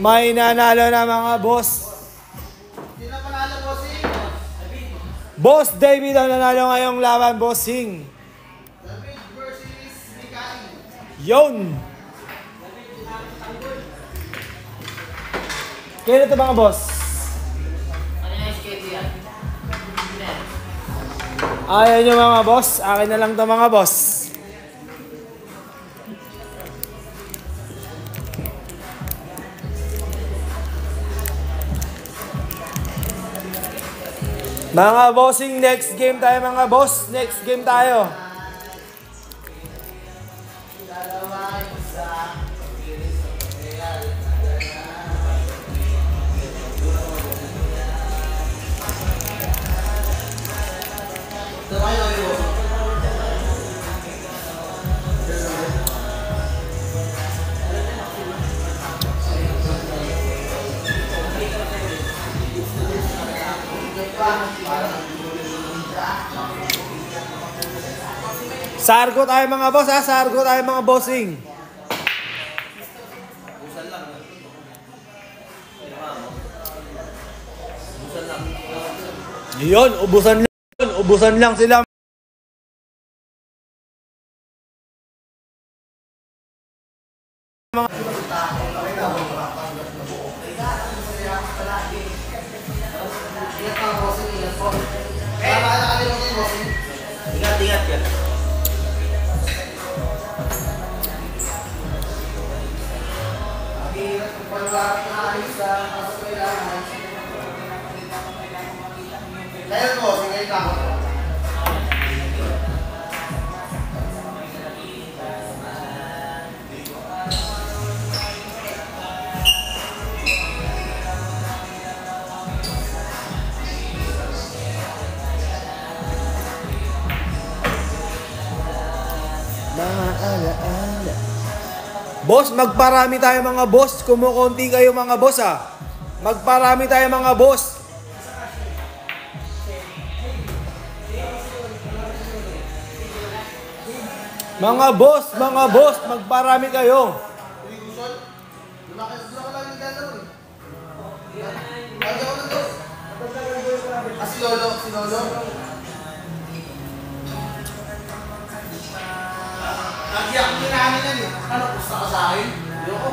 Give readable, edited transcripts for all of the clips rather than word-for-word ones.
May nanalo na mga boss. Sino panalo, bossing? Boss David ang nanalo ngayong laban, bossing. David versus Mikay. Yon. Kaya ito mga boss? Ano yung SKT yan? Ayaw nyo mga boss, akin na lang ito mga boss. Mga bossing, next game tayo mga boss. Next game tayo. Sargo tayo mga boss ha, sargo tayo mga bossing. Yun, ubusan lang sila. Ingat ka. Kaya ko, sige ka. Boss, magparami tayo mga boss. Kumukunti kayo mga boss ha. Magparami tayo mga boss. Mga boss, magparami kayo. Si Lolo. Nagyak ko namin yan eh. Ano, gusto ka sa akin? Ayoko.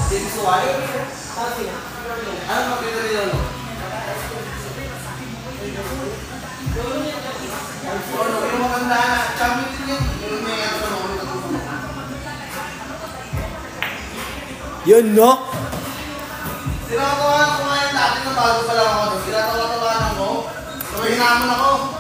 Hindi suwali? Ano makita ni Lolo? Yung maganda na, champion din yan. Yung may ano sa mga Yun no? Tinatawanan ko ngayon natin na bago pa lang ako doon. Tinatawanan ko. So, hinamon ako.